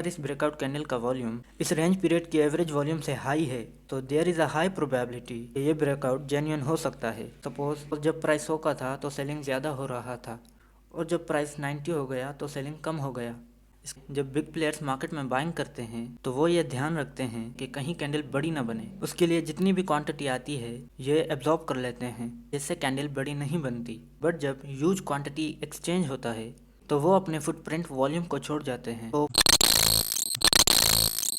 अगर इस breakout candle का वॉल्यूम इस रेंज पीरियड की एवरेज वॉल्यूम से हाई है तो there is a high probability ये ब्रेकआउट जेन्युइन हो सकता है। सपोज जब प्राइस 100 का था तो सेलिंग ज़्यादा हो रहा था और जब प्राइस 90 हो गया तो सेलिंग कम हो गया। जब बिग प्लेयर्स मार्केट में बाइंग करते हैं तो वो ये ध्यान रखते हैं कि कहीं कैंडल बड़ी ना बने। उसके लिए जितनी भी क्वांटिटी आती है ये एब्जॉर्ब कर लेते हैं जिससे कैंडल बड़ी नहीं बनती। बट जब ह्यूज क्वांटिटी एक्सचेंज होता है तो वो अपने फुटप्रिंट वॉल्यूम को छोड़ जाते हैं। तो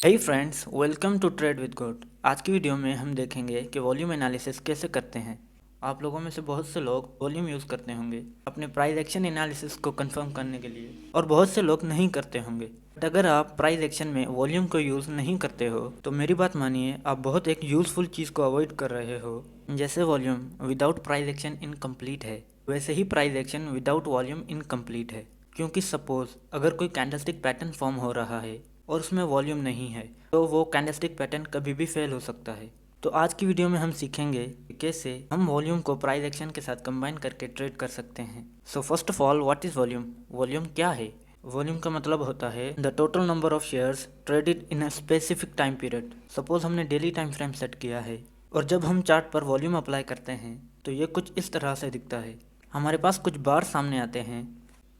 hey friends, welcome to trade with goat. आज की वीडियो में हम देखेंगे कि वॉल्यूम एनालिसिस कैसे करते हैं। आप लोगों में से बहुत से लोग वॉल्यूम यूज़ करते होंगे अपने प्राइस एक्शन एनालिसिस को कंफर्म करने के लिए और बहुत से लोग नहीं करते होंगे। बट अगर आप प्राइस एक्शन में वॉल्यूम को यूज़ नहीं करते हो तो मेरी बात मानिए, आप बहुत एक यूज़फुल चीज़ को अवॉइड कर रहे हो। जैसे volume without price action incomplete है, वैसे ही price action without volume incomplete है। क्योंकि सपोज अगर कोई कैंडलस्टिक पैटर्न फॉर्म हो रहा है और उसमें वॉल्यूम नहीं है तो वो कैंडलस्टिक पैटर्न कभी भी फेल हो सकता है। तो आज की वीडियो में हम सीखेंगे कि कैसे हम वॉल्यूम को प्राइस एक्शन के साथ कंबाइन करके ट्रेड कर सकते हैं। So first of all, what is volume? Volume क्या है? वॉल्यूम का मतलब होता है the total number of shares traded in a specific time period. Suppose हमने डेली टाइम फ्रेम सेट किया है और जब हम चार्ट पर वॉल्यूम अप्लाई करते हैं तो ये कुछ इस तरह से दिखता है। हमारे पास कुछ बार सामने आते हैं।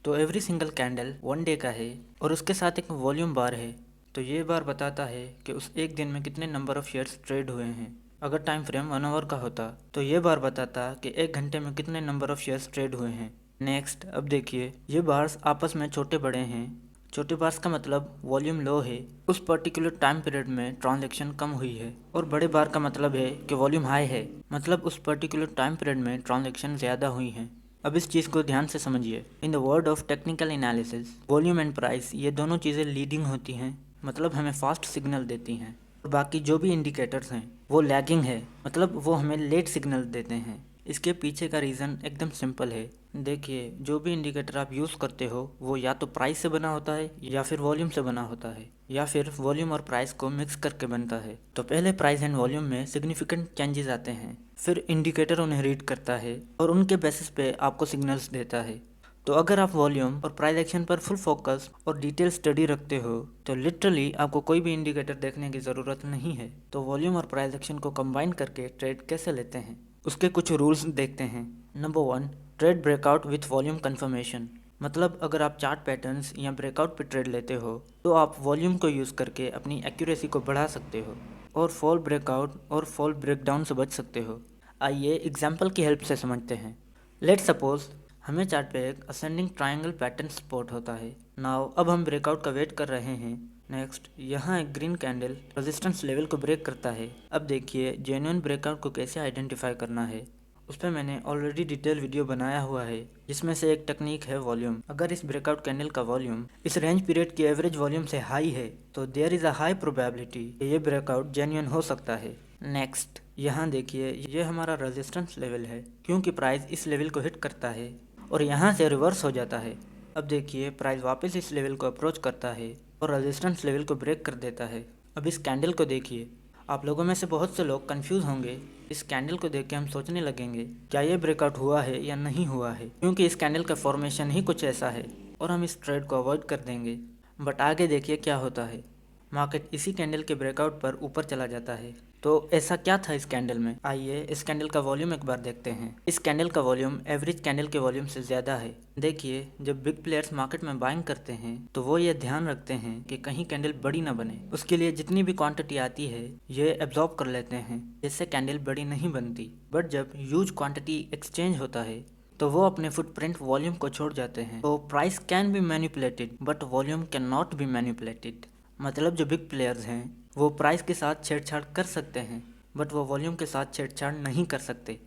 तो एवरी सिंगल कैंडल 1 डे का है और उसके साथ एक वॉल्यूम बार है। तो ये बार बताता है कि उस एक दिन में कितने नंबर ऑफ शेयर्स ट्रेड हुए हैं। अगर टाइम फ्रेम 1 आवर का होता तो ये बार बताता कि 1 घंटे में कितने नंबर ऑफ शेयर्स ट्रेड हुए हैं। नेक्स्ट, अब देखिए, ये बार्स आपस में छोटे बड़े हैं। छोटे बार्स का मतलब वॉल्यूम लो है, उस पर्टिकुलर टाइम पीरियड में ट्रांजैक्शन कम हुई है। और बड़े बार का मतलब है कि वॉल्यूम हाई है, मतलब उस पर्टिकुलर टाइम पीरियड में ट्रांजैक्शन ज़्यादा हुई हैं। अब इस चीज़ को ध्यान से समझिए। In the word of technical analysis, volume and price ये दोनों चीज़ें लीडिंग होती हैं, मतलब हमें फास्ट सिग्नल देती हैं। और बाकी जो भी इंडिकेटर्स हैं वो लैगिंग है, मतलब वो हमें लेट सिग्नल देते हैं। इसके पीछे का रीज़न एकदम सिंपल है। देखिए, जो भी इंडिकेटर आप यूज़ करते हो वो या तो प्राइस से बना होता है या फिर वॉल्यूम से बना होता है या फिर वॉल्यूम और प्राइस को मिक्स करके बनता है। तो पहले प्राइस एंड वॉल्यूम में सिग्निफिकेंट चेंजेस आते हैं, फिर इंडिकेटर उन्हें रीड करता है और उनके बेसिस पे आपको सिग्नल्स देता है। तो अगर आप वॉल्यूम और प्राइस एक्शन पर फुल फोकस और डिटेल स्टडी रखते हो तो लिटरली आपको कोई भी इंडिकेटर देखने की ज़रूरत नहीं है। तो वॉल्यूम और प्राइस एक्शन को कंबाइन करके ट्रेड कैसे लेते हैं, उसके कुछ रूल्स देखते हैं। Number 1, trade breakout with volume confirmation. मतलब अगर आप चार्ट पैटर्न्स या ब्रेकआउट पे ट्रेड लेते हो तो आप वॉल्यूम को यूज़ करके अपनी एक्यूरेसी को बढ़ा सकते हो और फॉल ब्रेकआउट और फॉल ब्रेकडाउन से बच सकते हो। आइए एग्जाम्पल की हेल्प से समझते हैं। लेट्स सपोज हमें चार्ट पे एक असेंडिंग ट्रायंगल पैटर्न स्पॉट होता है। नाउ अब हम ब्रेकआउट का वेट कर रहे हैं। नेक्स्ट, यहाँ एक ग्रीन कैंडल रेजिस्टेंस लेवल को ब्रेक करता है। अब देखिए, जेन्युइन ब्रेकआउट को कैसे आइडेंटिफाई करना है, उस पर मैंने ऑलरेडी डिटेल वीडियो बनाया हुआ है जिसमें से एक टेक्निक है वॉल्यूम। अगर इस ब्रेकआउट कैंडल का वॉल्यूम इस रेंज पीरियड की एवरेज वॉल्यूम से हाई है तो there is a high probability ये ब्रेकआउट जेन्युइन हो सकता है। नेक्स्ट, यहाँ देखिए, ये हमारा रेजिस्टेंस लेवल है क्योंकि प्राइस इस लेवल को हिट करता है और यहाँ से रिवर्स हो जाता है। अब देखिए, प्राइस वापस इस लेवल को अप्रोच करता है और रेजिस्टेंस लेवल को ब्रेक कर देता है। अब इस कैंडल को देखिए। आप लोगों में से बहुत से लोग कंफ्यूज होंगे। इस कैंडल को देख के हम सोचने लगेंगे क्या ये ब्रेकआउट हुआ है या नहीं हुआ है, क्योंकि इस कैंडल का फॉर्मेशन ही कुछ ऐसा है और हम इस ट्रेड को अवॉइड कर देंगे। बट आगे देखिए क्या होता है। मार्केट इसी कैंडल के ब्रेकआउट पर ऊपर चला जाता है। तो ऐसा क्या था इस कैंडल में? आइए इस कैंडल का वॉल्यूम एक बार देखते हैं। इस कैंडल का वॉल्यूम एवरेज कैंडल के वॉल्यूम से ज़्यादा है। देखिए, जब बिग प्लेयर्स मार्केट में बाइंग करते हैं तो वो ये ध्यान रखते हैं कि कहीं कैंडल बड़ी ना बने। उसके लिए जितनी भी क्वांटिटी आती है ये एब्जॉर्ब कर लेते हैं जिससे कैंडल बड़ी नहीं बनती। बट जब ह्यूज क्वांटिटी एक्सचेंज होता है तो वो अपने फुटप्रिंट वॉल्यूम को छोड़ जाते हैं। तो price can be manipulated but volume can not be manipulated. मतलब जो बिग प्लेयर्स हैं वो प्राइस के साथ छेड़छाड़ कर सकते हैं बट वो वॉल्यूम के साथ छेड़छाड़ नहीं कर सकते।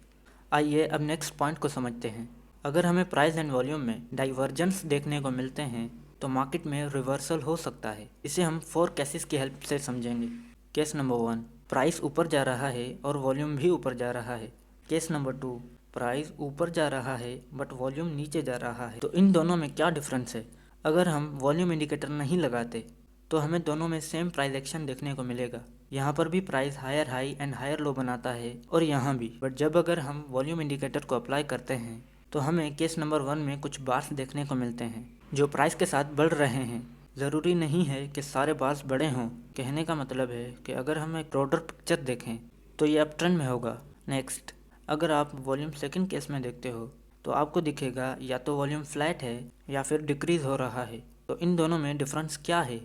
आइए अब नेक्स्ट पॉइंट को समझते हैं। अगर हमें प्राइस एंड वॉल्यूम में डाइवर्जेंस देखने को मिलते हैं तो मार्केट में रिवर्सल हो सकता है। इसे हम 4 केसेस की हेल्प से समझेंगे। केस नंबर 1, प्राइस ऊपर जा रहा है और वॉल्यूम भी ऊपर जा रहा है। केस नंबर 2, प्राइस ऊपर जा रहा है बट वॉल्यूम नीचे जा रहा है। तो इन दोनों में क्या डिफरेंस है? अगर हम वॉल्यूम इंडिकेटर नहीं लगाते तो हमें दोनों में सेम प्राइस एक्शन देखने को मिलेगा। यहाँ पर भी price higher high and higher low बनाता है और यहाँ भी। बट जब अगर हम वॉल्यूम इंडिकेटर को अप्लाई करते हैं तो हमें केस नंबर 1 में कुछ बार्स देखने को मिलते हैं जो प्राइस के साथ बढ़ रहे हैं ज़रूरी नहीं है कि सारे बार्स बड़े हों। कहने का मतलब है कि अगर हम एक ब्रॉडर पिक्चर देखें तो ये अप ट्रेंड में होगा। नेक्स्ट, अगर आप वॉल्यूम सेकंड केस में देखते हो तो आपको दिखेगा या तो वॉल्यूम फ्लैट है या फिर डिक्रीज़ हो रहा है। तो इन दोनों में डिफरेंस क्या है,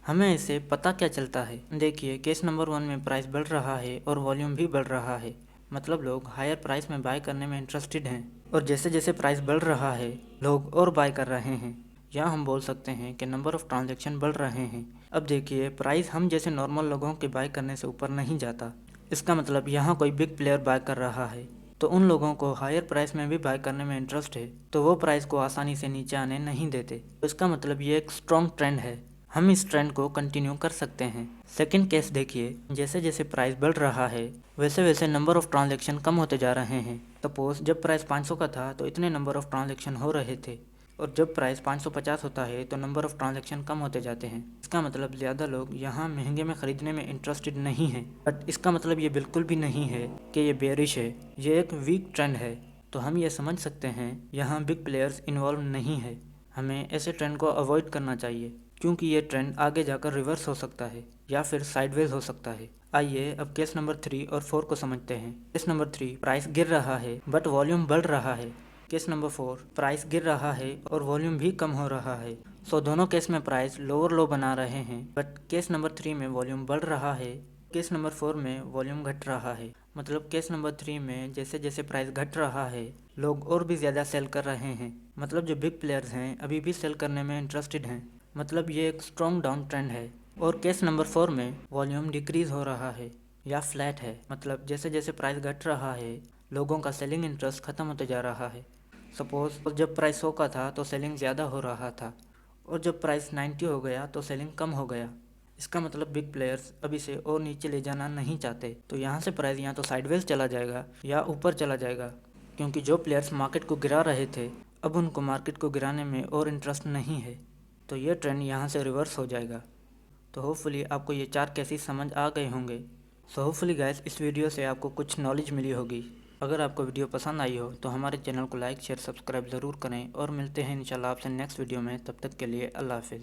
हमें इससे पता क्या चलता है? देखिए, केस नंबर 1 में प्राइस बढ़ रहा है और वॉल्यूम भी बढ़ रहा है, मतलब लोग हायर प्राइस में बाय करने में इंटरेस्टेड हैं और जैसे जैसे प्राइस बढ़ रहा है लोग और बाय कर रहे हैं, या हम बोल सकते हैं कि नंबर ऑफ़ ट्रांजैक्शन बढ़ रहे हैं। अब देखिए, प्राइस हम जैसे नॉर्मल लोगों के बाय करने से ऊपर नहीं जाता। इसका मतलब यहाँ कोई बिग प्लेयर बाय कर रहा है तो उन लोगों को हायर प्राइस में भी बाय करने में इंटरेस्ट है, तो वो प्राइस को आसानी से नीचे आने नहीं देते। तो इसका मतलब ये एक स्ट्रॉन्ग ट्रेंड है, हम इस ट्रेंड को कंटिन्यू कर सकते हैं। सेकंड केस देखिए, जैसे जैसे प्राइस बढ़ रहा है वैसे वैसे नंबर ऑफ़ ट्रांजैक्शन कम होते जा रहे हैं। सपोज जब प्राइस 500 का था तो इतने नंबर ऑफ़ ट्रांजैक्शन हो रहे थे, और जब प्राइस 550 होता है तो नंबर ऑफ़ ट्रांजैक्शन कम होते जाते हैं। इसका मतलब ज़्यादा लोग यहाँ महंगे में ख़रीदने में इंटरेस्टेड नहीं हैं। बट इसका मतलब ये बिल्कुल भी नहीं है कि ये बेरिश है, ये एक वीक ट्रेंड है। तो हम ये समझ सकते हैं यहाँ बिग प्लेयर्स इन्वॉल्व नहीं है। हमें ऐसे ट्रेंड को अवॉइड करना चाहिए क्योंकि ये ट्रेंड आगे जाकर रिवर्स हो सकता है या फिर साइडवेज हो सकता है। आइए अब केस नंबर 3 और 4 को समझते हैं। केस नंबर 3, प्राइस गिर रहा है बट वॉल्यूम बढ़ रहा है। केस नंबर 4, प्राइस गिर रहा है और वॉल्यूम भी कम हो रहा है। सो दोनों केस में प्राइस लोअर लो बना रहे हैं, बट केस नंबर 3 में वॉल्यूम बढ़ रहा है, केस नंबर 4 में वॉल्यूम घट रहा है। मतलब केस नंबर 3 में जैसे जैसे प्राइस घट रहा है लोग और भी ज़्यादा सेल कर रहे हैं, मतलब जो बिग प्लेयर्स हैं अभी भी सेल करने में इंटरेस्टेड हैं, मतलब ये एक स्ट्रॉन्ग डाउन ट्रेंड है। और केस नंबर 4 में वॉल्यूम डिक्रीज़ हो रहा है या फ्लैट है, मतलब जैसे जैसे प्राइस घट रहा है लोगों का सेलिंग इंटरेस्ट ख़त्म होते जा रहा है। सपोज़ जब प्राइस 100 का था तो सेलिंग ज़्यादा हो रहा था, और जब प्राइस 90 हो गया तो सेलिंग कम हो गया। इसका मतलब बिग प्लेयर्स अब इसे और नीचे ले जाना नहीं चाहते, तो यहाँ से प्राइस या तो साइडवेज चला जाएगा या ऊपर चला जाएगा, क्योंकि जो प्लेयर्स मार्केट को गिरा रहे थे अब उनको मार्केट को गिराने में और इंटरेस्ट नहीं है, तो ये ट्रेंड यहाँ से रिवर्स हो जाएगा। तो होपफुली आपको ये 4 केसेस समझ आ गए होंगे। सो होपफुली गाइस, इस वीडियो से आपको कुछ नॉलेज मिली होगी। अगर आपको वीडियो पसंद आई हो तो हमारे चैनल को लाइक शेयर सब्सक्राइब ज़रूर करें, और मिलते हैं इंशाल्लाह आपसे नेक्स्ट वीडियो में। तब तक के लिए अल्लाह हाफिज़।